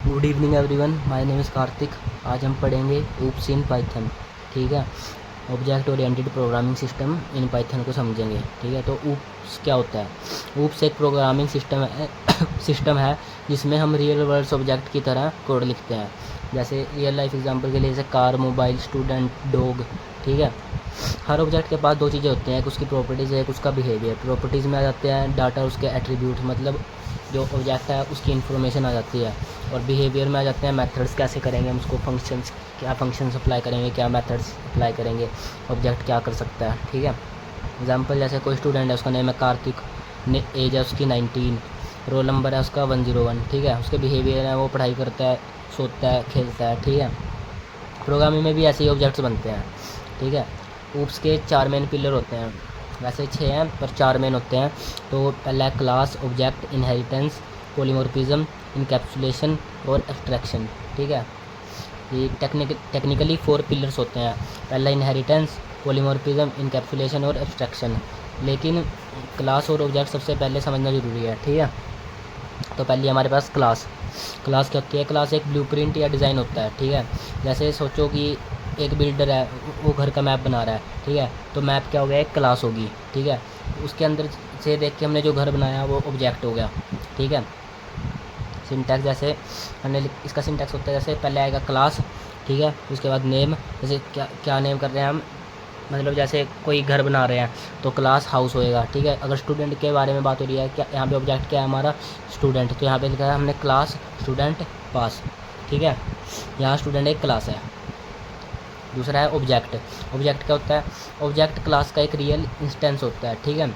Good evening everyone, my name is Kartik. आज हम पढ़ेंगे ऊप्स इन पाइथन। ठीक है, object oriented programming system in Python को समझेंगे। ठीक है, तो ऊप्स क्या होता है? ऊप्स एक प्रोग्रामिंग सिस्टम है जिसमें हम रियल वर्ल्ड ऑब्जेक्ट की तरह कोड लिखते हैं। जैसे रियल लाइफ एग्जांपल के लिए जैसे कार, मोबाइल, स्टूडेंट, डॉग। ठीक है, हर ऑब्जेक्ट के पास दो चीज़ें होती हैं, एक उसकी प्रॉपर्टीज़ है, एक उसका बिहेवियर। प्रॉपर्टीज़ में आ जाते हैं डाटा, उसके एट्रीब्यूट, मतलब जो ऑब्जेक्ट है उसकी इन्फॉर्मेशन आ जाती है। और बिहेवियर में आ जाते हैं मेथड्स, कैसे करेंगे हम उसको, फंक्शंस, क्या फंक्शंस अप्लाई करेंगे, क्या मेथड्स अप्लाई करेंगे, ऑब्जेक्ट क्या कर सकता है। ठीक है, एग्जांपल जैसे कोई स्टूडेंट है, उसका नेम है कार्तिक, एज है उसकी 19, रोल नंबर है उसका 101। ठीक है, उसके बिहेवियर है, वो पढ़ाई करता है, सोता है, खेलता है। ठीक है, प्रोग्रामिंग में भी ऐसे ही ऑब्जेक्ट्स बनते हैं। ठीक है, ऊप्स के 4 मेन पिलर होते हैं, वैसे 6 हैं पर 4 मेन होते हैं। तो पहला है class, object, inheritance, polymorphism, encapsulation और एब्स्ट्रैक्शन। ठीक है, ये टेक्निकली 4 पिलर्स होते हैं। पहला इनहेरिटेंस, पॉलीमॉर्फिज्म, इनकैप्सुलेशन और एब्स्ट्रैक्शन। लेकिन क्लास और ऑब्जेक्ट सबसे पहले समझना ज़रूरी है। ठीक है, तो पहले हमारे पास क्लास क्या होती है? क्लास एक ब्लूप्रिंट या डिज़ाइन होता है। ठीक है, जैसे सोचो कि एक बिल्डर है, वो घर का मैप बना रहा है। ठीक है, तो मैप क्या हो गया? एक क्लास होगी। ठीक है, उसके अंदर से देख के हमने जो घर बनाया वो ऑब्जेक्ट हो गया। ठीक है, सिंटैक्स जैसे इसका सिंटैक्स होता है, जैसे पहले आएगा क्लास। ठीक है, उसके बाद नेम, जैसे क्या क्या नेम कर रहे हैं हम, मतलब जैसे कोई घर बना रहे हैं तो क्लास हाउस होएगा। ठीक है, अगर स्टूडेंट के बारे में बात हो रही है, क्या यहाँ पे ऑब्जेक्ट क्या है हमारा? स्टूडेंट। तो यहाँ पे लिखा है हमने क्लास स्टूडेंट पास। ठीक है, यहाँ स्टूडेंट एक क्लास है। दूसरा है ऑब्जेक्ट क्या होता है? ऑब्जेक्ट क्लास का एक रियल इंस्टेंस होता है। ठीक है,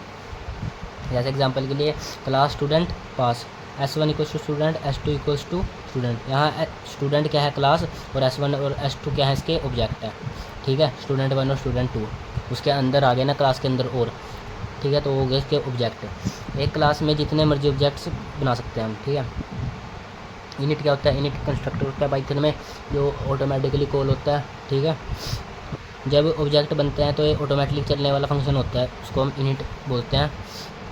जैसे एग्जांपल के लिए class student pass, S1 equals to student, S2 equals to student. यहाँ स्टूडेंट क्या है? क्लास, और S1 और S2 क्या है? इसके ऑब्जेक्ट है। ठीक है, स्टूडेंट 1 और स्टूडेंट 2 उसके अंदर आ गए ना, क्लास के अंदर। और ठीक है, तो हो गए इसके ऑब्जेक्ट। एक क्लास में जितने मर्जी ऑब्जेक्ट्स बना सकते हैं हम। ठीक है, इनिट क्या होता है? इनिट कंस्ट्रक्टर होता है पाइथन में, जो ऑटोमेटिकली कॉल होता है। ठीक है, जब ऑब्जेक्ट बनते हैं तो ये ऑटोमेटिकली चलने वाला फंक्शन होता है, उसको हम इनिट बोलते हैं।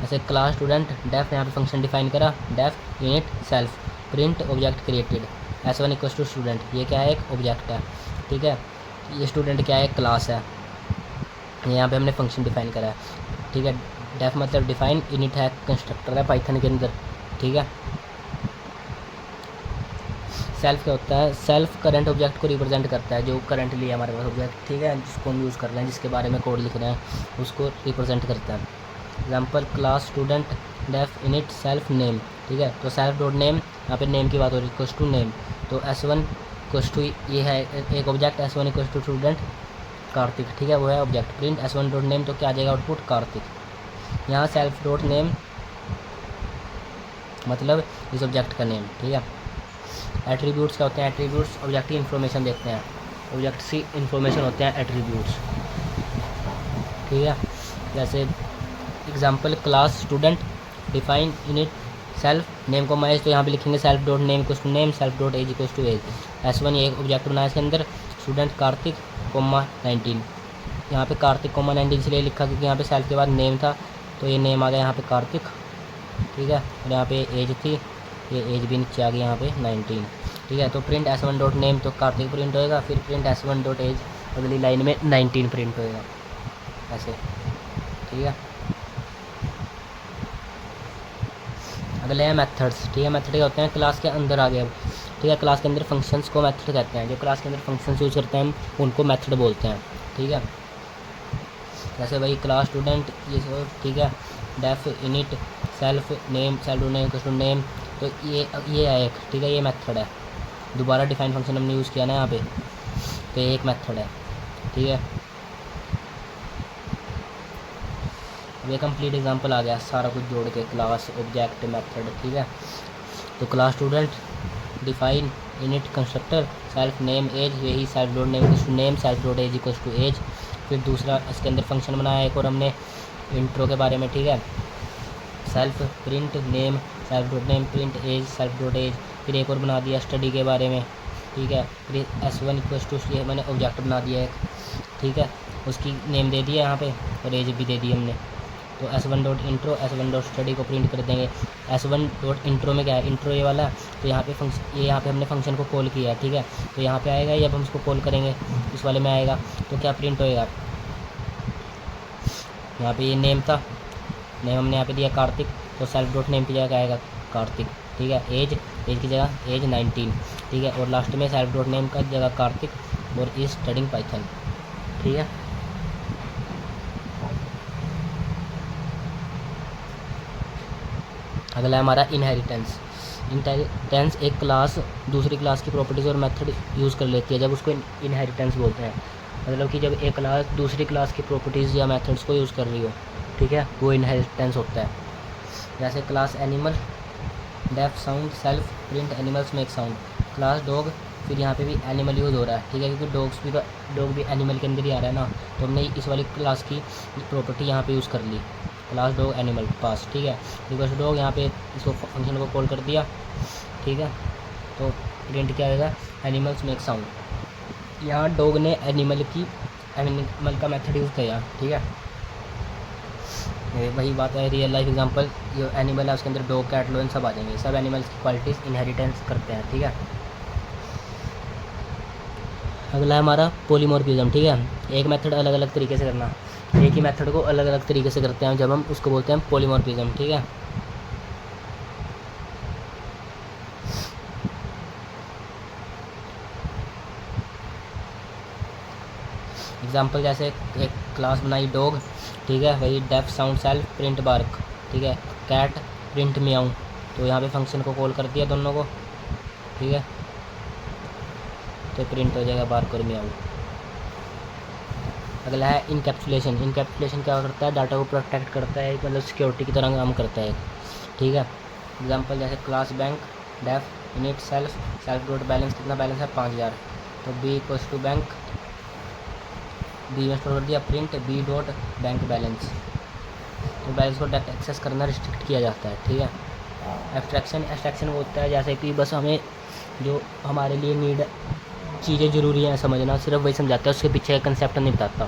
जैसे क्लास स्टूडेंट डेफ, यहाँ पे फंक्शन डिफाइन करा, def init self print object created, S1 equals to student, ये क्या है? एक ऑब्जेक्ट है। ठीक है, ये स्टूडेंट क्या है? क्लास है। यहाँ पे हमने फंक्शन डिफाइन करा है। ठीक है, डेफ मतलब डिफाइन, इनिट है कंस्ट्रक्टर है पाइथन के अंदर। ठीक है, सेल्फ क्या होता है? सेल्फ करंट ऑब्जेक्ट को रिप्रेजेंट करता है, जो करंटली हमारे पास ऑब्जेक्ट, ठीक है, जिसको हम यूज़ कर रहे हैं, जिसके बारे में कोड लिख रहे हैं, उसको रिप्रेजेंट करता है। Example class student def init self name. ठीक है, तो सेल्फ डॉट नेम, यहाँ पे नेम की बात हो रही है, इक्वल्स टू नेम। तो S1 इक्वल्स टू, ये है एक object, S1 equals to student Karthik. ठीक है, वो है object. Print S1 dot name, तो क्या आ जाएगा आउटपुट? कार्तिक। यहाँ सेल्फ डॉट नेम मतलब इस ऑब्जेक्ट का नेम। ठीक है, एट्रीब्यूट्स क्या होते हैं? एट्रीब्यूट्स ऑब्जेक्ट की इन्फॉर्मेशन देते हैं, ऑब्जेक्ट की इन्फॉर्मेशन होते हैं एट्रीब्यूट्स। ठीक है, जैसे example class student define init self name को एज, तो यहाँ पे लिखेंगे self dot name equals to name, self dot age equals to age. S1 ये एक ऑब्जेक्ट बनाया, इसके अंदर स्टूडेंट कार्तिक कोमा 19। यहाँ पे कार्तिक कोमा 19 इसलिए लिखा क्योंकि यहाँ पे सेल्फ के बाद नेम था, तो ये नेम आ गया यहाँ पे कार्तिक। ठीक है, और यहाँ पे एज थी, ये एज भी नीचे आ गई यहाँ पे 19। ठीक है, तो प्रिंट S1 डॉट नेम, तो कार्तिक प्रिंट होएगा, फिर प्रिंट S1 डॉट एज, अगली लाइन में 19 प्रिंट होएगा, ऐसे। ठीक है, अगले हैं मेथड्स। ठीक है, मेथड क्या होते हैं? क्लास के अंदर आ गए अब। ठीक है, क्लास के अंदर फंक्शंस को मेथड कहते हैं, जो क्लास के अंदर फंक्शंस यूज़ करते हैं हम उनको मेथड बोलते हैं। ठीक है, जैसे वही क्लास स्टूडेंट ये सब। ठीक है, def init self name, self name to name, तो ये है एक। ठीक है, ये मेथड है, दोबारा डिफाइन फंक्शन हमने यूज़ किया ना यहाँ पे, तो ये एक मेथड है। ठीक है, ये कंप्लीट एग्जांपल आ गया सारा कुछ जोड़ के, क्लास ऑब्जेक्ट मेथड। ठीक है, तो class student define init constructor self name age, यही self dot name equals to name, self dot age equals to age. फिर दूसरा इसके अंदर फंक्शन बनाया एक और हमने इंट्रो के बारे में। ठीक है, self print name, self dot name print age, self dot age. फिर एक और बना दिया स्टडी के बारे में। ठीक है, फिर S1 इक्वल्स टू, ये मैंने ऑब्जेक्ट बना दिया एक। ठीक है, उसकी नेम दे दिया यहाँ पे और एज भी दे दी हमने। तो S1 dot intro, S1 dot study को प्रिंट कर देंगे। S1 डॉट इंट्रो में क्या है? इंट्रो ये वाला, तो यहाँ पे फंक्शन, ये यहाँ पे हमने फंक्शन को कॉल किया है, ठीक है। तो यहाँ पे आएगा, जब हम इसको कॉल करेंगे इस वाले में आएगा, तो क्या प्रिंट होएगा, यहाँ पे ये नेम था, नेम हमने यहाँ पे दिया कार्तिक, तो सेल्फ डॉट नेम की जगह आएगा कार्तिक, ठीक है। एज की जगह एज 19, ठीक है। और लास्ट में सेल्फ डॉट नेम का जगह कार्तिक और इज स्टडिंग पाइथन, ठीक है। अगला है हमारा इनहेरिटेंस। इनहेरिटेंस एक क्लास दूसरी क्लास की प्रॉपर्टीज़ और मेथड यूज़ कर लेती है, जब उसको इनहेरिटेंस बोलते हैं। मतलब कि जब एक क्लास दूसरी क्लास की प्रॉपर्टीज़ या मेथड्स को यूज़ कर रही हो, ठीक है, वो इनहेरिटेंस होता है। जैसे class animal, def sound self print animals make sound. Class dog, फिर यहाँ पे भी एनिमल यूज़ हो रहा है, ठीक है, क्योंकि डॉग भी एनिमल के अंदर ही आ रहा है ना, तो हमने इस वाली क्लास की प्रॉपर्टी यहाँ पे यूज़ कर ली, क्लास डॉग एनिमल पास, ठीक है। बिकॉज डॉग यहाँ पे इसको फंक्शन को कॉल कर दिया, ठीक है। तो प्रिंट क्या आएगा, एनिमल्स मेक साउंड। यहाँ डॉग ने एनिमल का मेथड यूज़ किया, ठीक है। वही बात है, रियल लाइफ एग्जांपल, जो एनिमल है उसके अंदर डॉग, कैट, लायन सब आ जाएंगे, सब एनिमल्स की क्वालिटीज़ इनहेरिटेंस करते हैं, ठीक है। अगला है हमारा पॉलीमॉर्फिज्म, ठीक है। एक मेथड अलग अलग तरीके से करना, एक ही मेथड को अलग अलग तरीके से करते हैं जब हम उसको बोलते हैं पॉलीमॉर्फिज्म, ठीक है। एग्जाम्पल जैसे एक क्लास बनाई डॉग, ठीक है, वही def sound self print bark, ठीक है। कैट प्रिंट म्याऊ, तो यहाँ पे फंक्शन को कॉल कर दिया दोनों को, ठीक है, तो प्रिंट हो जाएगा बार्क और म्याऊ। अगला है इनकैप्सुलेशन। इनकैप्सुलेशन क्या करता है, डाटा को प्रोटेक्ट करता है, मतलब सिक्योरिटी की तरह काम करता है, ठीक है। एग्जाम्पल जैसे class bank def init self dot balance, कितना बैलेंस है 5000, तो B equals to bank, B में स्टोर कर दिया print B dot bank balance, तो बैलेंस को डायरेक्ट एक्सेस करना रिस्ट्रिक्ट किया जाता है, ठीक है। एब्स्ट्रैक्शन वो होता है जैसे कि बस हमें जो हमारे लिए नीड चीज़ें ज़रूरी हैं समझना, सिर्फ वही समझाता है, उसके पीछे का कंसेप्ट नहीं बताता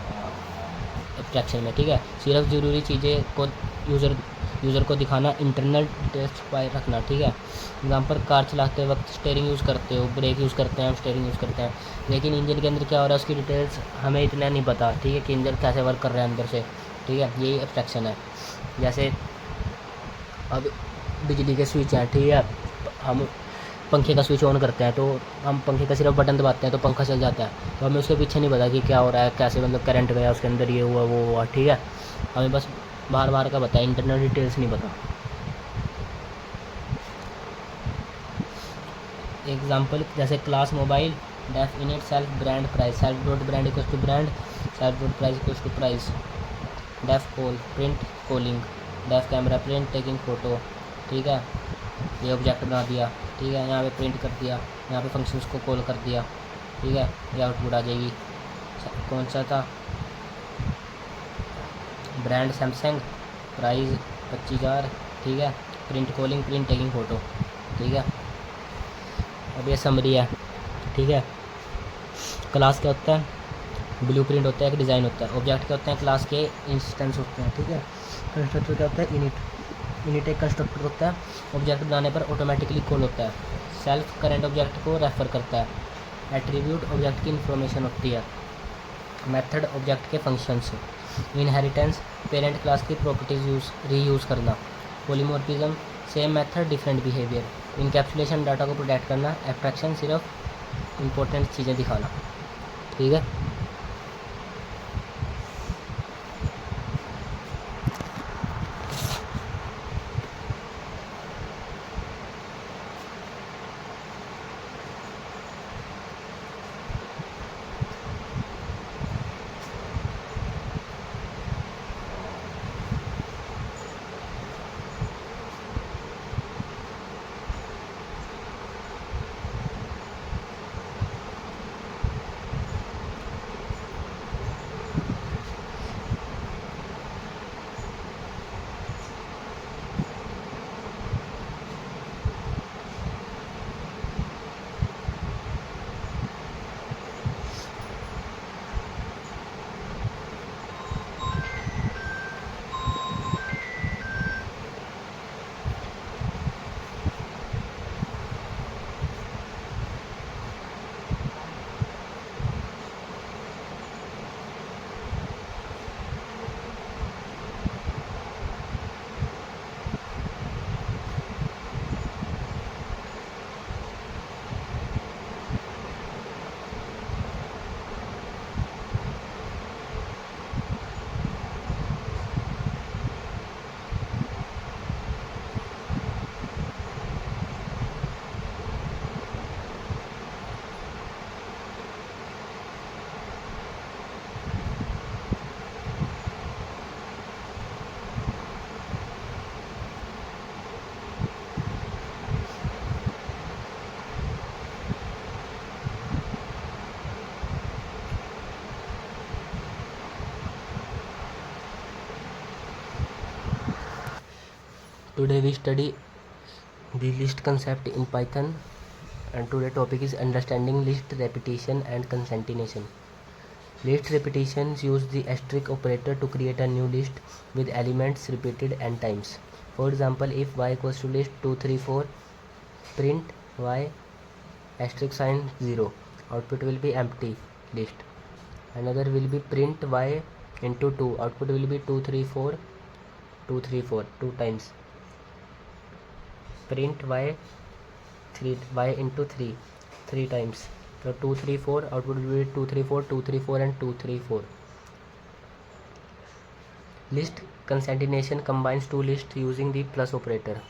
एब्स्ट्रैक्शन में, ठीक है। सिर्फ ज़रूरी चीज़ें को यूज़र को दिखाना, इंटरनल डिटेल्स छुपाए रखना, ठीक है। एग्जाम्पल कार चलाते वक्त स्टेयरिंग यूज़ करते हो, ब्रेक यूज़ करते हैं, हम स्टेयरिंग यूज़ करते हैं, लेकिन इंजन के अंदर क्या हो रहा है उसकी डिटेल्स हमें इतना नहीं पता, ठीक है, कि इंजन कैसे वर्क कर रहा है अंदर से, ठीक है, यही एब्स्ट्रैक्शन है। जैसे अब बिजली के स्विच हैं, ठीक है, हम पंखे का स्विच ऑन करते हैं, तो हम पंखे का सिर्फ बटन दबाते हैं तो पंखा चल जाता है, तो हमें उसके पीछे नहीं पता कि क्या हो रहा है, कैसे मतलब करंट गया उसके अंदर, ये हुआ वो हुआ, ठीक है, हमें बस बाहर बाहर का पता है, इंटरनल डिटेल्स नहीं पता। एग्जाम्पल जैसे class mobile def init self brand price, self dot brand equals to brand, self dot price equals to price. Def call print calling, def camera print taking photo, ठीक है, ये object बना दिया, ठीक है, यहाँ पे प्रिंट कर दिया, यहाँ पे फंक्शंस को कॉल कर दिया, ठीक है, ये आउटपुट आ जाएगी। कौन सा था, ब्रांड सैमसंग, प्राइस 25,000, ठीक है, print calling print taking photo, ठीक है। अब ये समरी है, ठीक है। क्लास क्या होता है, ब्लू प्रिंट होता है, एक डिज़ाइन होता है। ऑब्जेक्ट क्या होते हैं, क्लास के इंस्टेंस होते हैं, ठीक है। कंस्ट्रक्टर क्या होता है, इनिट एक कंस्ट्रक्टर होता है, ऑब्जेक्ट बनाने पर ऑटोमेटिकली कॉल होता है। सेल्फ करंट ऑब्जेक्ट को रेफर करता है। एट्रीब्यूट ऑब्जेक्ट की इन्फॉर्मेशन होती है। मेथड ऑब्जेक्ट के फंक्शंस। इनहेरिटेंस पेरेंट क्लास की प्रॉपर्टीज रीयूज़ करना। Polymorphism same method different behaviour. Encapsulation data को प्रोटेक्ट करना। एब्स्ट्रैक्शन सिर्फ इंपॉर्टेंट चीज़ें दिखाना, ठीक है। Today we study the list concept in Python, and today topic is understanding list repetition and concatenation. List repetitions use the asterisk operator to create a new list with elements repeated n times. For example, if y equals to list 2 3 4, print y asterisk sign 0, output will be empty list. Another will be print y into 2, output will be 2 3 4 2 3 4 2 times. Print y 3 y into 3 3 times. So 2 3 4, output will be 2 3 4 2 3 4 and 2 3 4. List concatenation combines two lists using the plus operator.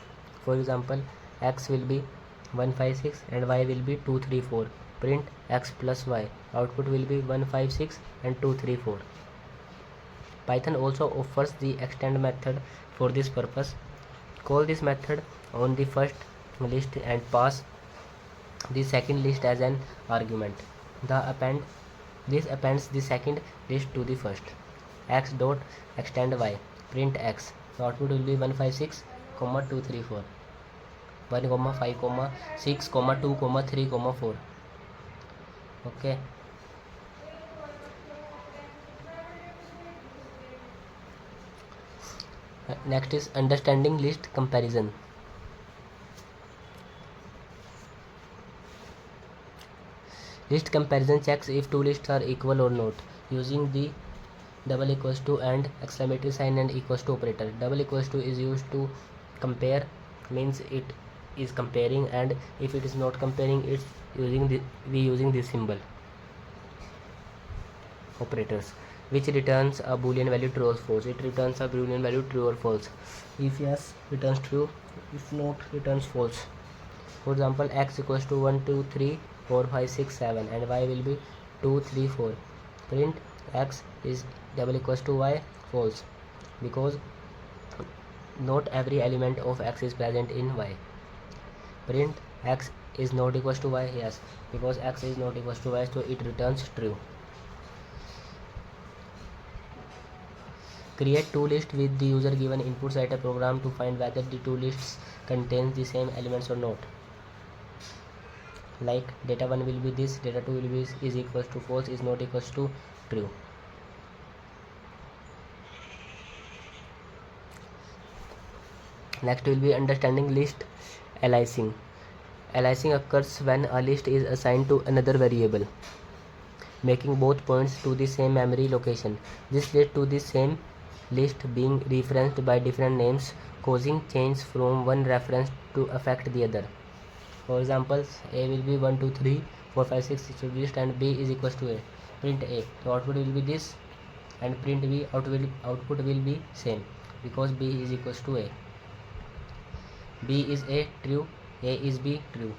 For example, x will be 1 5 6 and y will be 2 3 4. Print x plus y, output will be 1 5 6 and 2 3 4. Python also offers the extend method for this purpose. Call this method on the first list and pass the second list as an argument. This appends the second list to the first. X dot extend y, print x. The output will be 1 5 6, 2 3 4, 1 5 6, 2 3 4. Okay. Next is understanding list comparison. List comparison checks if two lists are equal or not using the double equals to and exclamatory sign and equals to operator. Double equals to is used to compare, means it is comparing, and if it is not comparing, it's using this symbol operators, which returns a boolean value true or false. It returns a boolean value true or false. If yes, returns true. If not, returns false. For example, x equals to 1 2 3 4 5 6 7 and y will be 2 3 4. Print x is double equals to y, false, because not every element of x is present in y. Print x is not equals to y, yes, because x is not equals to y, so it returns true. Create two lists with the user given inputs at a program to find whether the two lists contain the same elements or not. Like data 1 will be this, data 2 will be is equals to false, is not equals to true. Next will be understanding list aliasing. Aliasing occurs when a list is assigned to another variable, making both points to the same memory location. This leads to the same list being referenced by different names, causing change from one reference to affect the other. For example, a will be 1 2 3 4 5 6 list and b is equals to a. Print a, so output will be this, and print b, output will be same, because b is equals to a. B is a, true, a is b, true.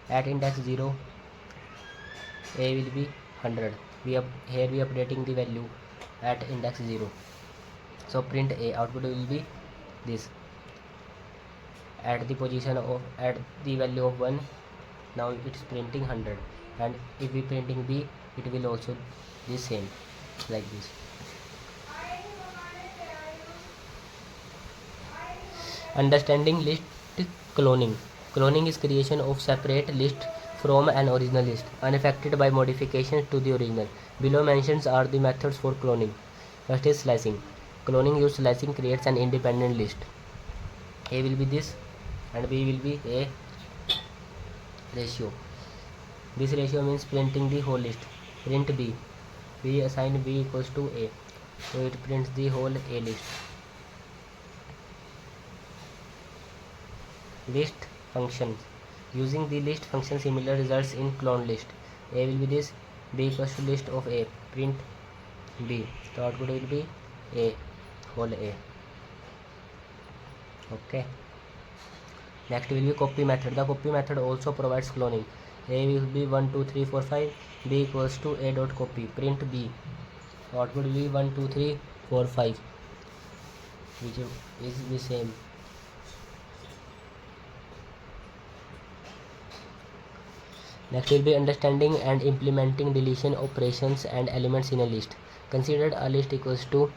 At index 0, a will be 100. Here we are updating the value at index 0, so print a, output will be this. At the position of, at the value of 1, now it's printing 100, and if we printing b, it will also the same, like this. Understanding list cloning. Cloning is creation of separate list from an original list, unaffected by modifications to the original. Below mentions are the methods for cloning. First is slicing. Cloning used slicing creates an independent list. A will be this and b will be a ratio. This ratio means printing the whole list. Print b. We assign b equals to a, so it prints the whole a list. List functions. Using the list function, similar results in clone list. A will be this, b equals to list of a, print b, the output will be a, whole a. Okay. Next will be copy method. The copy method also provides cloning. A will be 1 2 3 4 5, b equals to a dot copy, print b, the output will be 1 2 3 4 5, which is the same. Next will be understanding and implementing deletion operations and elements in a list. Consider a list equals to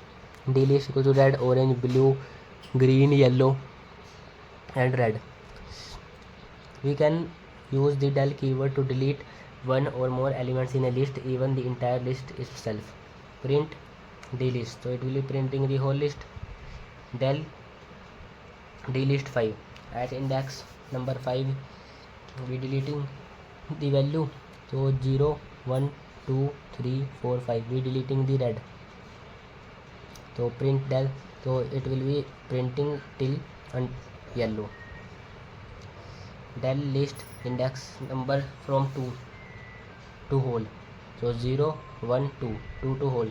d list equals to red, orange, blue, green, yellow and red. We can use the del keyword to delete one or more elements in a list, even the entire list itself. Print dlist, so it will be printing the whole list. Del dlist 5, at index number 5 we deleting the value, so 0 1 2 3 4 5 we deleting the red. So print del, so it will be printing till and yellow. Del list index number from 2 to whole, so 0 1 2 2 to whole,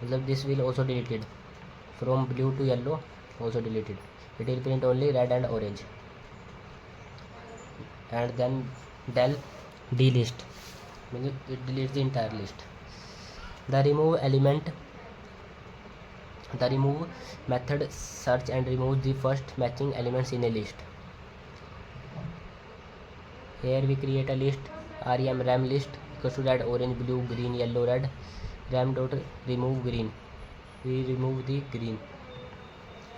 मतलब this will also deleted. From blue to yellow also deleted. It will print only red and orange. And then del delist, means it deletes the entire list. The remove method search and removes the first matching elements in a list. Here we create a list, rem list equals to red orange blue green yellow red. Rem dot remove green, we remove the green.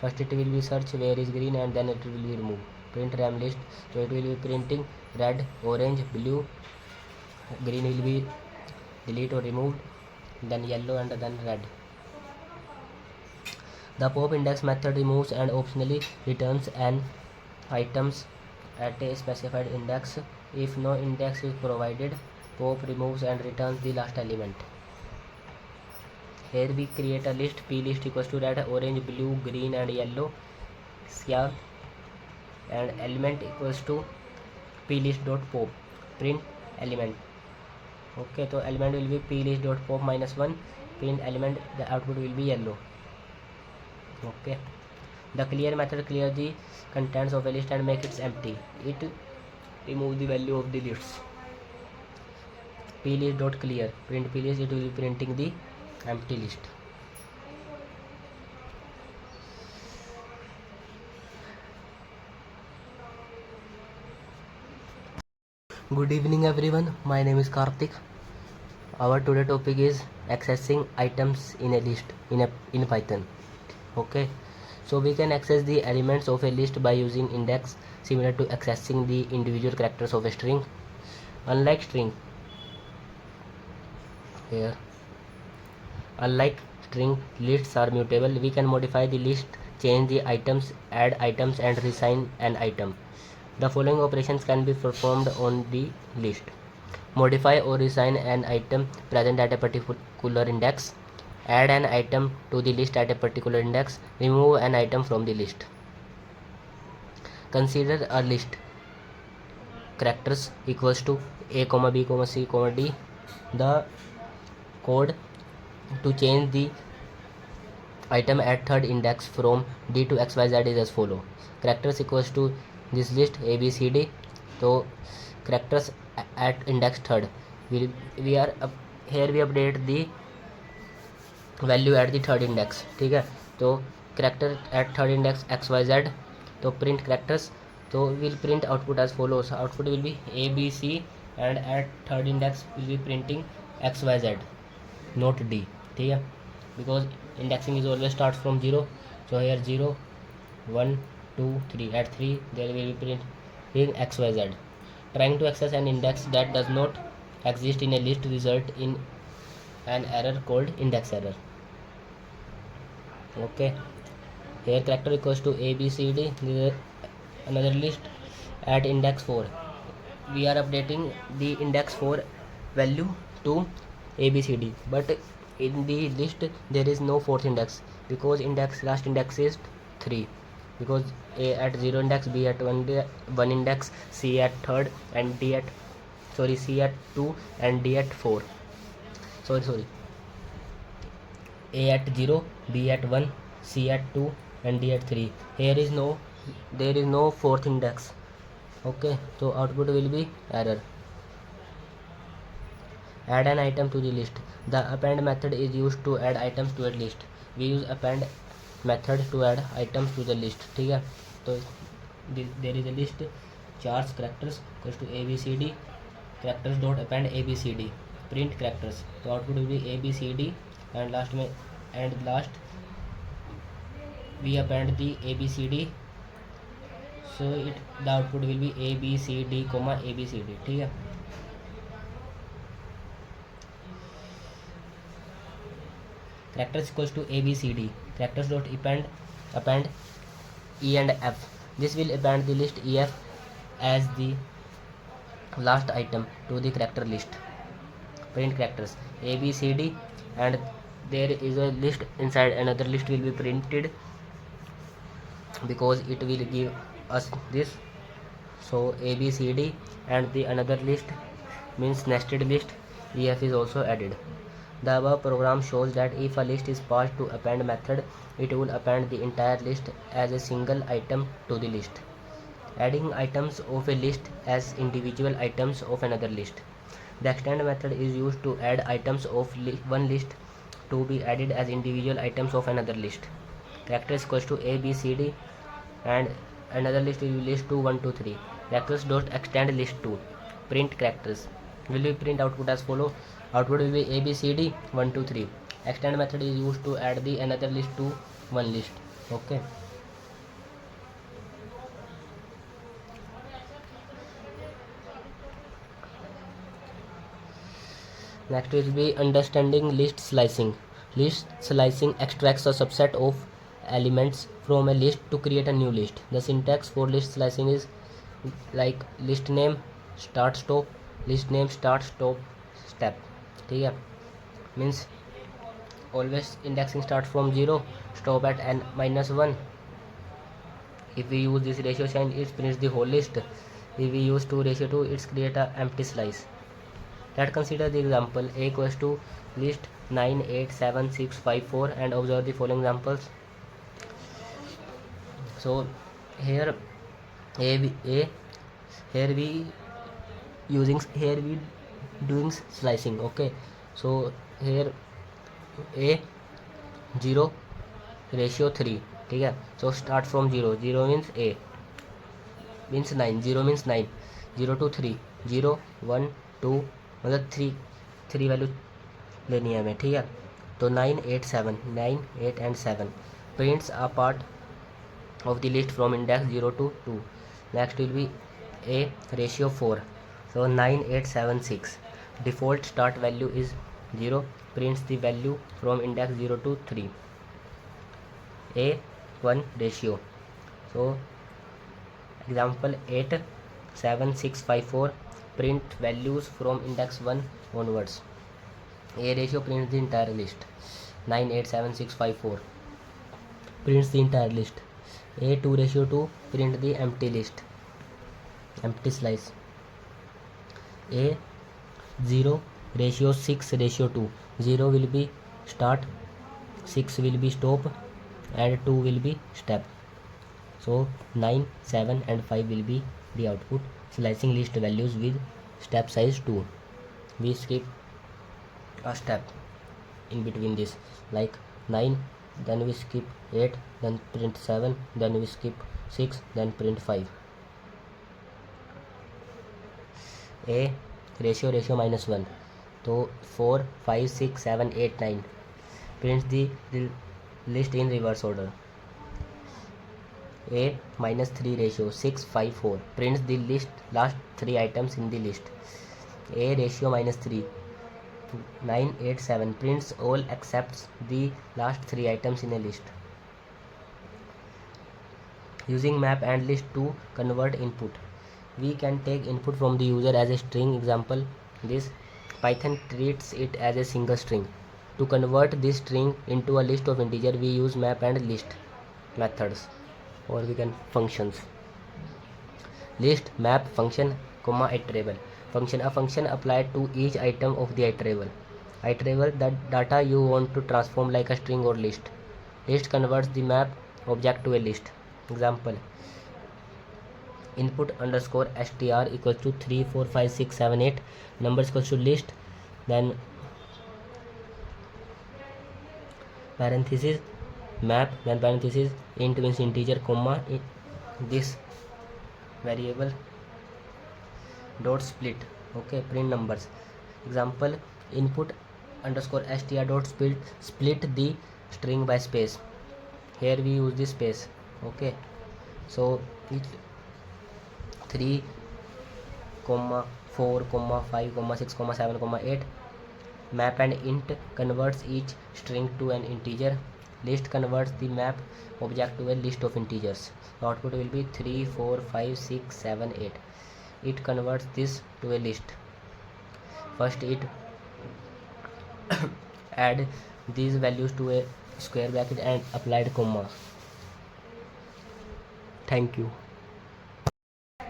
First it will be search where is green and then it will be remove. Print rem list, so it will be printing red orange blue, green will be delete or removed, then yellow and then red. The pop index method removes and optionally returns an items at a specified index. If no index is provided, pop removes and returns the last element. Here we create a list, p list equals to red orange blue green and yellow cyan, and element equals to p list dot pop. Print element. Okay, so element will be p list dot pop -1. Print element, the output will be yellow. Okay, the clear method clears the contents of a list and make it empty. It remove the value of the lists. P list dot clear, print p list, it will be printing the empty list. Good evening everyone, my name is Karthik. Our today topic is accessing items in a list in Python. Okay, so we can access the elements of a list by using index, similar to accessing the individual characters of a string. Unlike string, here unlike string, lists are mutable. We can modify the list, change the items, add items and reassign an item. The following operations can be performed on the list: modify or reassign an item present at a particular index, add an item to the list at a particular index, remove an item from the list. Consider a list. Characters equals to a, b, c, d. The code to change the item at third index from d to xyz is as follow. Characters equals to this list a, b, c, d. So characters at index third, we are here we update the value at the third index. ठीक है, तो character at third index xyz, तो print characters, so will print output as follows. Output will be a, b, c and at third index will be printing xyz, not d. ठीक है, because indexing is always starts from 0, so here 0 1 2 3, at 3 there will be printing xyz. Trying to access an index that does not exist in a list result in an error called index error. Okay, here character equals to a, b, c, d. This is another list at index 4. We are updating the index 4 value to a, b, c, d, but in the list there is no fourth index, because last index is 3, because a at 0 index, b at 1 index, c at third and c at 2 and d at 4. Sorry, a at 0, b at 1, c at 2 and d at 3. There is no fourth index. Okay, so output will be error. Add an item to the list. The append method is used to add items to a list. We use append method to add items to the list. ठीक है, तो there is a list chars characters equals to a, b, c, d. characters dot append a, b, c, d. print characters, तो output will be a, b, c, d and last we append the ABCD, so the output will be ABCD, ABCD, ठीक है। Characters equals to ABCD, characters dot append E and F. This will append the list EF as the last item to the character list. Print characters ABCD, and there is a list inside, another list will be printed because it will give us this. So ABCD and the another list means nested list EF is also added. The above program shows that if a list is passed to append method, it will append the entire list as a single item to the list, adding items of a list as individual items of another list. The extend method is used to add items of one list to be added as individual items of another list. Characters equals to ABCD, and another list will be list 2 1 2 3. Characters dot extend list 2. Print characters will be print output as follow. Output will be ABCD 1 2 3. Extend method is used to add the another list to one list. Okay. Next will be understanding list slicing. List slicing extracts a subset of elements from a list to create a new list. The syntax for list slicing is like list name start stop, list name start stop step, ठीक है। Means always indexing start from 0, stop at n-1. If we use this ratio sign, it prints the whole list. If we use 2:2, it's create a empty slice. Let's consider the example A equals to list 9 8 7 6 5 4 and observe the following examples. So here here we doing slicing. Okay, so here A 0 ratio 3, ठीक है। So start from 0 means A means 9, 0 means 9, 0 to 3, 0 1 2, मतलब 3 value लेनी है हमें, ठीक है। तो 9 8 7, 9 8 and 7 prints a part of the list from index 0 to 2. Next will be A ratio 4, so 9 8 7 6. Default start value is 0, prints the value from index 0 to 3. A 1 ratio, so example 8 7 6 5 4 print values from index 1 onwards. A ratio prints the entire list. 9 8 7 6 5 4 prints the entire list. A 2 ratio 2 print the empty list, empty slice. A 0 ratio 6 ratio 2, 0 will be start, 6 will be stop, and 2 will be step. So 9 7 and 5 will be the output. Slicing list values with step size 2. We skip a step in between this, like 9, then we skip 8, then print 7, then we skip 6, then print 5. A ratio -1, so 4 5 6 7 8 9 prints the list in reverse order. A -3 ratio 6 5 4 prints the last 3 items in the list. A ratio -3 9 8 7 prints all except the last 3 items in a list. Using map and list to convert input, we can take input from the user as a string. Example this, Python treats it as a single string. To convert this string into a list of integer, we use map and list methods, or we can functions. List map function comma iterable function, a function applied to each item of the iterable the data you want to transform like a string or list. List converts the map object to a list. Example input underscore str equals to 3 4 5 6 7 8 numbers equals to list, then parenthesis map, then parenthesis int means integer, comma this variable dot split. Okay, print numbers. Example input underscore str dot split the string by space. here we use the space. Okay, so it 3, 4, 5, 6, 7, 8. Map and int converts each string to an integer. List converts the map object to a list of integers. The output will be 3, 4, 5, 6, 7, 8. It converts this to a list. First it add these values to a square bracket and applied comma. Thank you.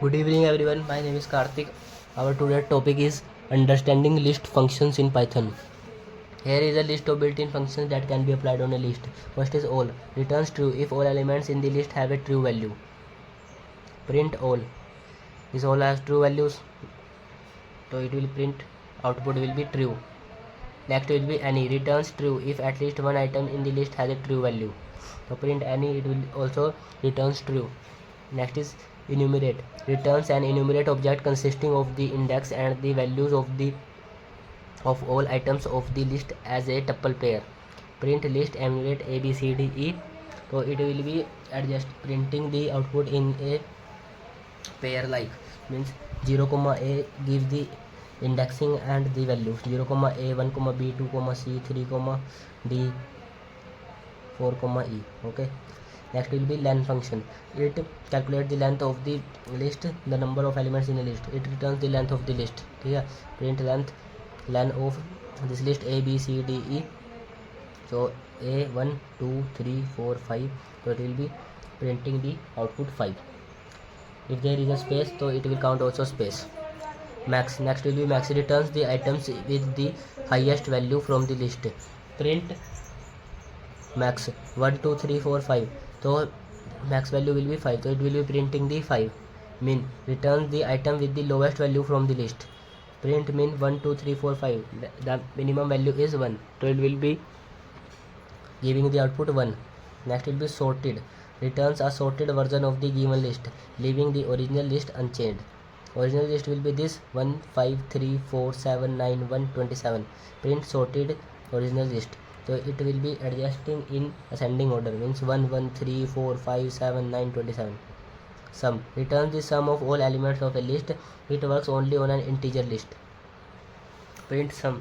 Good evening everyone, my name is Karthik. Our today's topic is understanding list functions in Python. Here is a list of built-in functions that can be applied on a list. First is all, returns true if all elements in the list have a true value. Print all, this all has true values, so it will print output will be true. Next will be any, returns true if at least one item in the list has a true value. So print any, it will also returns true. Next is enumerate, returns an enumerate object consisting of the index and the values of all items of the list as a tuple pair. Print list enumerate a b c d e, so it will be adjust printing the output in a pair, like means 0, a gives the indexing and the values 0, a 1, b 2, c 3, d 4, e. Okay, next will be len function. It calculates the length of the list, the number of elements in a list. It returns the length of the list. Yeah, print length len of this list a b c d e. So a 1 2 3 4 5, so it will be printing the output 5. If there is a space, so it will count also space. Max, next will be max, returns the items with the highest value from the list. Print max 1 2 3 4 5, so max value will be 5, so it will be printing the 5. Min, returns the item with the lowest value from the list. Print min 1 2 3 4 5, the minimum value is 1, so it will be giving the output 1. Next will be sorted, returns a sorted version of the given list, leaving the original list unchanged. Original list will be this 1 5 3 4 7 9 1 27. Print sorted original list, so it will be adjusting in ascending order, means 1 1 3 4 5 7 9 27. Sum, returns the sum of all elements of a list. It works only on an integer list. Print sum,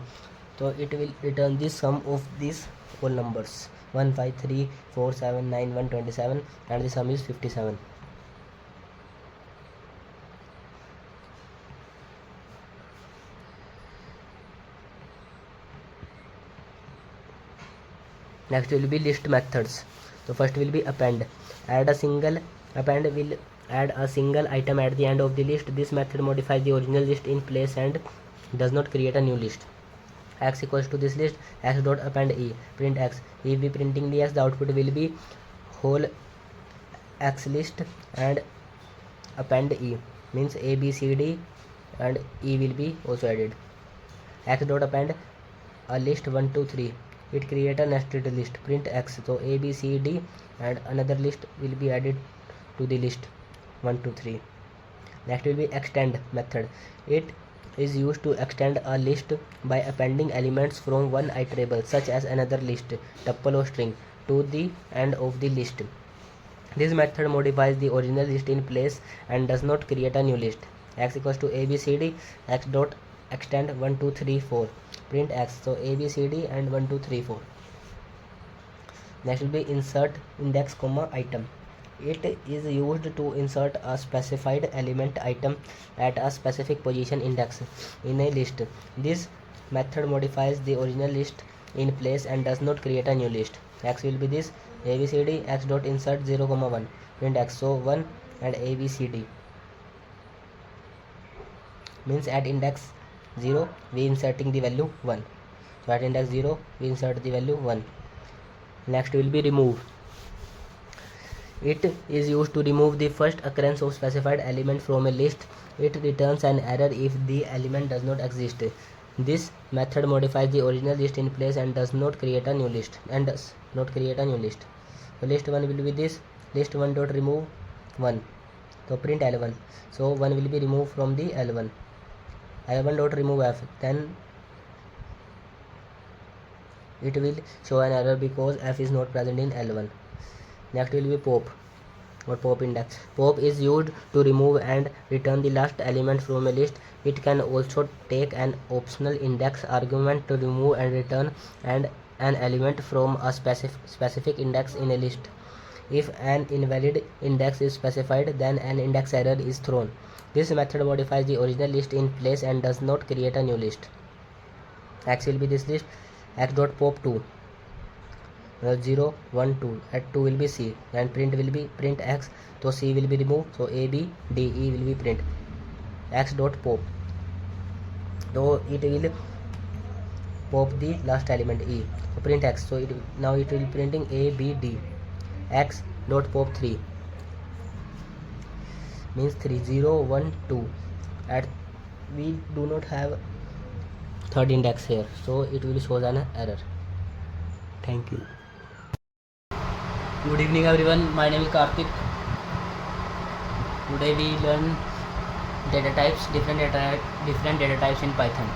so it will return the sum of these whole numbers 1 5 3 4 7 9 1 27, and the sum is 57. Next will be list methods. So first will be append. Append will add a single item at the end of the list. This method modifies the original list in place and does not create a new list. X equals to this list, x dot append e. Print x. If we printing the x, the output will be whole x list and append e, means a b c d and e will be also added. X dot append a list 1 2 3. It create a nested list. Print x, so a b c d and another list will be added to the list 1 2 3. Next will be extend method. It is used to extend a list by appending elements from one iterable such as another list, tuple or string, to the end of the list. This method modifies the original list in place and does not create a new list. X equals to a b c d, x dot extend 1 2 3 4. Print x, so a b c d and 1 2 3 4. Next will be insert index item. It is used to insert a specified element item at a specific position index in a list. This method modifies the original list in place and does not create a new list. X will be this abcd x dot insert 0, 1. Print x, so 1 and abcd, means at index 0 we inserting the value 1, so at index 0 we insert the value 1. Next will be remove. It is used to remove the first occurrence of specified element from a list. It returns an error if the element does not exist. This method modifies the original list in place and does not create a new list. So list 1 will be this list 1 dot remove 1. So print L1. So 1 will be removed from the L1. L1 dot remove F. Then it will show an error because F is not present in L1. Next will be pop or pop index. Pop is used to remove and return the last element from a list. It can also take an optional index argument to remove and return and an element from a specific index in a list. If an invalid index is specified, then an index error is thrown. This method modifies the original list in place and does not create a new list. X will be this list, x.pop2, 0 1 2, at 2 will be C, and print will be print X, so C will be removed, so A B D E will be print x.pop, so it will pop the last element E, so print X, so now it will be printing A B D. X.pop3 means 3 0 1 2, at we do not have third index here, so it will show an error. Thank you. Good evening everyone, my name is Karthik. Today we learn data types, different data types in Python.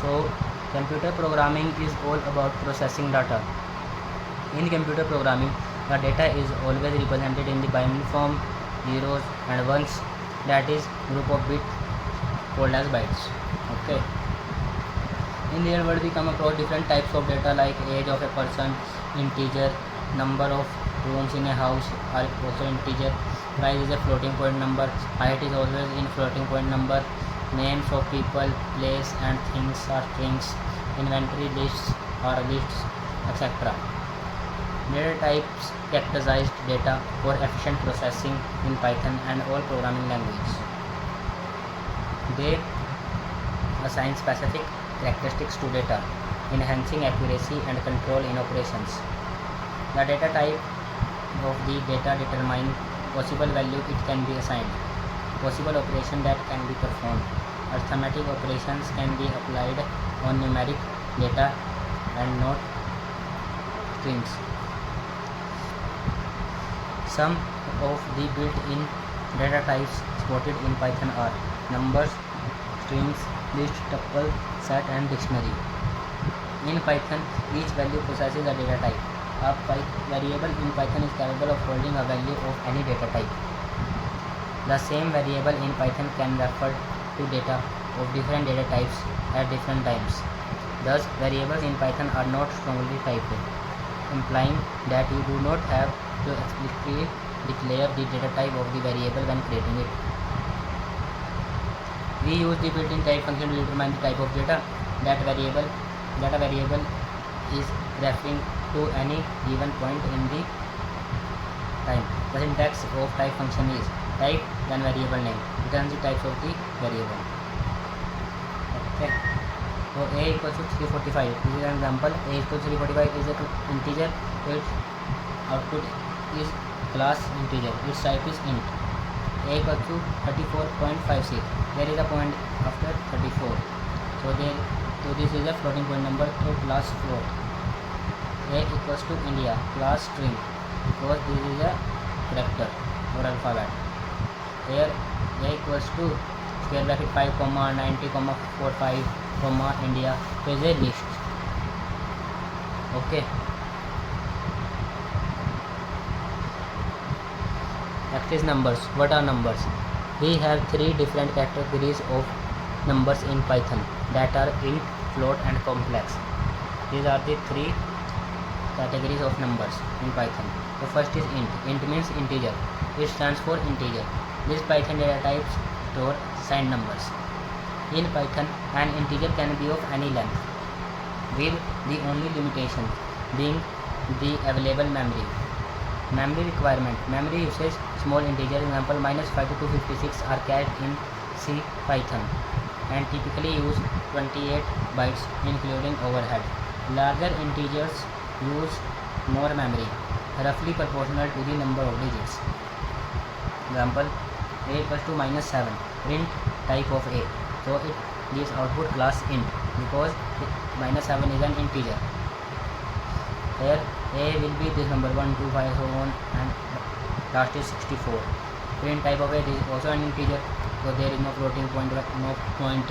So computer programming is all about processing data. In computer programming, the data is always represented in the binary form, zeros and ones, that is group of bits called as bytes. Okay. In real world we come across different types of data like age of a person, integer, number of rooms in a house are also integer, price is a floating point number, height is always in floating point number, names of people, place and things are strings, inventory lists are lists, etc. Data types characterize data for efficient processing in Python and all programming languages. They assign specific characteristics to data, enhancing accuracy and control in operations. The data type of the data determines possible value it can be assigned, possible operation that can be performed. Arithmetic operations can be applied on numeric data and not strings. Some of the built-in data types supported in Python are numbers, strings, list, tuple, set and dictionary. In Python, each value possesses a data type. A variable in Python is capable of holding a value of any data type. The same variable in Python can refer to data of different data types at different times. Thus, variables in Python are not strongly typed, implying that you do not have to explicitly declare the data type of the variable when creating it. We use the built-in type function to determine the type of data that variable is referring to any given point in the time. The syntax of type function is type then variable name, returns the types of the variable. Okay. So a equals to 345. This is an example. A equals to 345 is an integer. Its output is class integer. Its type is int. A equals to 34.56. There is a point after 34. So this is a floating point number. So class float. A equals to India. Class string. Because this is a character or alphabet. Here A equals to square bracket 5, 90, 45, India. So is a list. Okay. Next is numbers. What are numbers? We have three different categories of numbers in Python, that are int, float and complex. These are the three categories of numbers in Python. The first is int. Int means integer. It stands for integer. This Python data types store signed numbers. In Python, an integer can be of any length, with the only limitation being the available memory. Memory requirement. Memory usage small integer, example -5 to 256 are cached in C Python and typically use 28 bytes including overhead. Larger integers use more memory, roughly proportional to the number of digits. Example, a equals to -7. Print type of a. So it gives output class int because -7 is an integer. Here a will be this number 1, 2, 5, so on, and last is 64. Print type of a is also an integer, so there is no floating point, no point.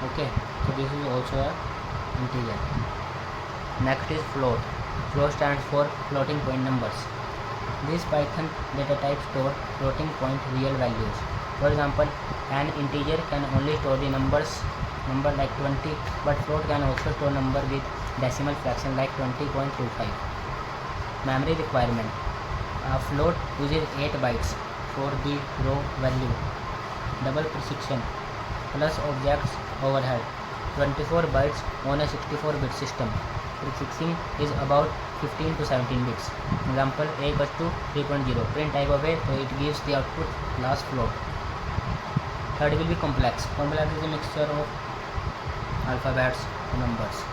Okay, so this is also a integer. Next is float. Float stands for floating point numbers. This Python data type store floating point real values. For example, an integer can only store the number like 20, but float can also store number with decimal fraction like 20.25. Memory requirement. A float uses 8 bytes for the raw value. Double precision plus objects overhead. 24 bytes on a 64-bit system. Prefixing is about 15 to 17 bits. Example, a equals to 3.0. Print type of a, so it gives the output class float. Third will be complex. Complex is a mixture of alphabets and numbers.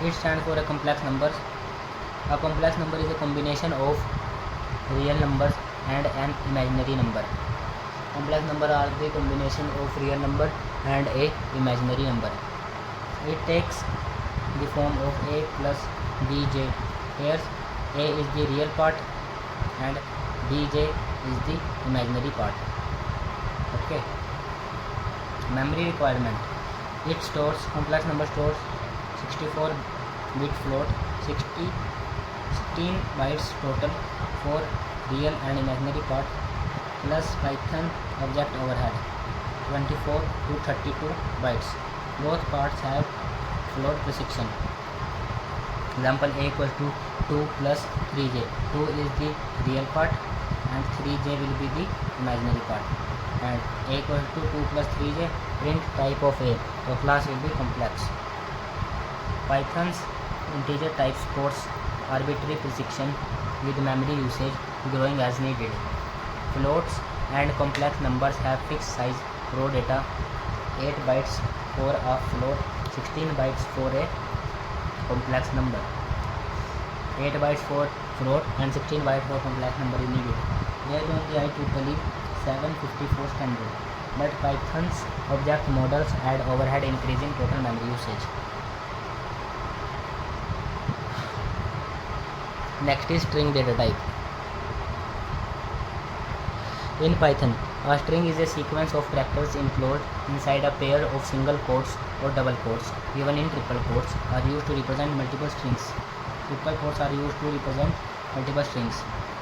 It stands for a complex numbers. A complex number is a combination of real numbers and an imaginary number. Complex number are the combination of real number and a imaginary number. It takes the form of a plus bj. Here a is the real part and bj is the imaginary part. Okay. Memory requirement. It stores, complex number stores 64-bit float, 16 bytes total for real and imaginary part, plus Python object overhead 24 to 32 bytes. Both parts have float precision. Example, a equals to 2 plus 3j. 2 is the real part and 3j will be the imaginary part. And a equals to 2 plus 3j. Print type of a, so class will be complex. Python's integer type stores arbitrary precision with memory usage growing as needed. Floats and complex numbers have fixed size raw data, 8 bytes for a float, 16 bytes for a complex number. 8 bytes for float and 16 bytes for complex number is needed. Based on the IEEE 754 standard, but Python's object models add overhead, increasing total memory usage. Next is string data type. In Python, a string is a sequence of characters enclosed inside a pair of single quotes or double quotes, given in triple quotes, are used to represent multiple strings. Triple quotes are used to represent multiple strings.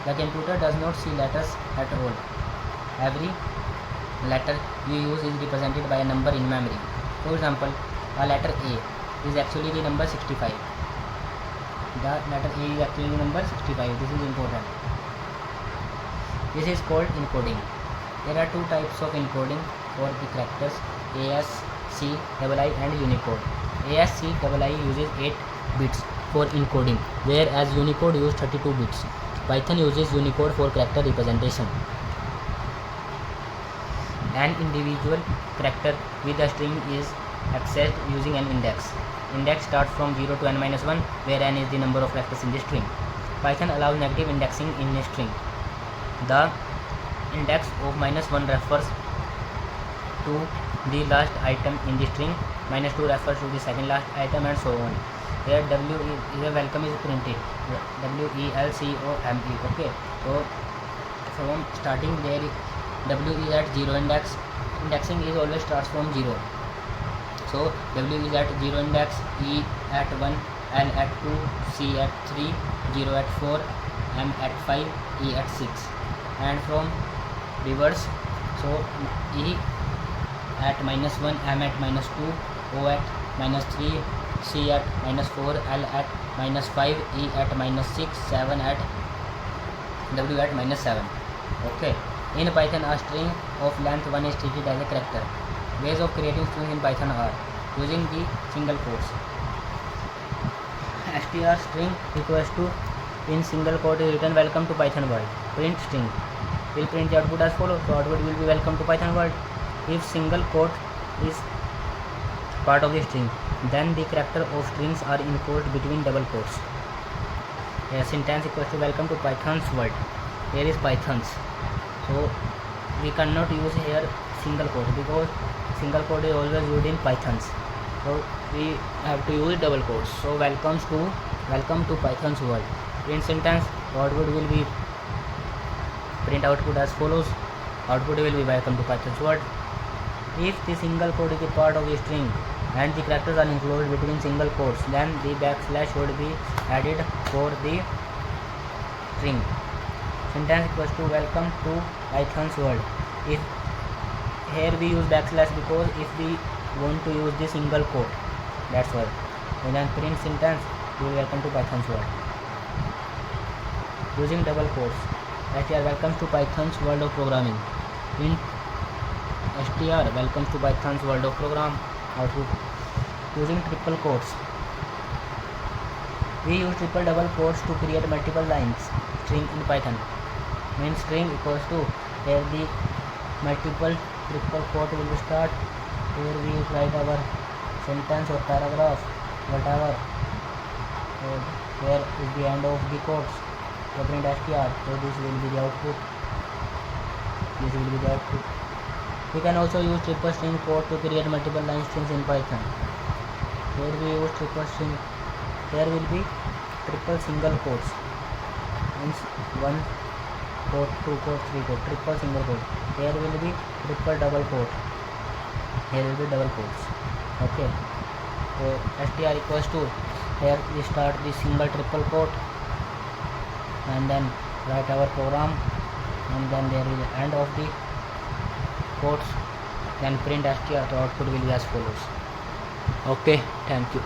The computer does not see letters at all. Every letter you use is represented by a number in memory. For example, a letter A is actually the number 65. The letter A is actually the number 65. This is important. This is called encoding. There are two types of encoding for the characters, ASCII and Unicode. ASCII uses 8 bits for encoding, whereas Unicode uses 32 bits. Python uses Unicode for character representation. An individual character with a string is accessed using an index. Index starts from 0 to n-1, where n is the number of characters in the string. Python allows negative indexing in a string. The index of -1 refers to the last item in the string, -2 refers to the second last item, and so on. Here W is a welcome is printed, WELCOME. Okay, so from starting there W is at 0 index. Indexing is always starts from 0. So W is at 0 index, E at 1, L at 2, C at 3, 0 at 4, M at 5, E at 6. And from reverse, so E at -1, M at -2, O at -3, C at -4, L at -5, E at -6, 7 at W at -7. Okay. In Python, a string of length 1 is treated as a character. Ways of creating strings in Python are using the single quotes. str string equals to in single quote is written welcome to Python world. Print string will print the output as follows. So output will be welcome to Python world. If single quote is part of the string, then the character of strings are encoded between double quotes. Syntax equals to welcome to Python's world. Here is Python's. So we cannot use here single quote because single quote is always used in Python's. So we have to use double quotes. So welcome to Python's world. In syntax, output will be print output as follows. Output will be welcome to Python's world. If the single quote is a part of the string and the characters are enclosed between single quotes, then the backslash would be added for the string. Sentence equals to welcome to Python's world. If here we use backslash because if we want to use the single quote, that's why. And then print sentence, we welcome to Python's world. Using double quotes. str welcomes to Python's world of programming. Print str welcomes to Python's world of program. Output. Using triple quotes. We use triple double quotes to create multiple lines string in Python. Main string equals to here the multiple triple quote will start. Here we write our sentence or paragraph, whatever. Here is the end of the quotes. So print str. So this will be the output. This will be the output. We can also use triple string quote to create multiple line strings in Python. Here we use triple string. There will be triple single quotes. Means one quote, two quote, three quote, triple single quote. Here will be triple double quote. Here will be double quotes. Okay. So str equals to here we start the single triple quote and then write our program and then there is end of the quotes. Then print str. The output will be as follows. Okay. Thank you.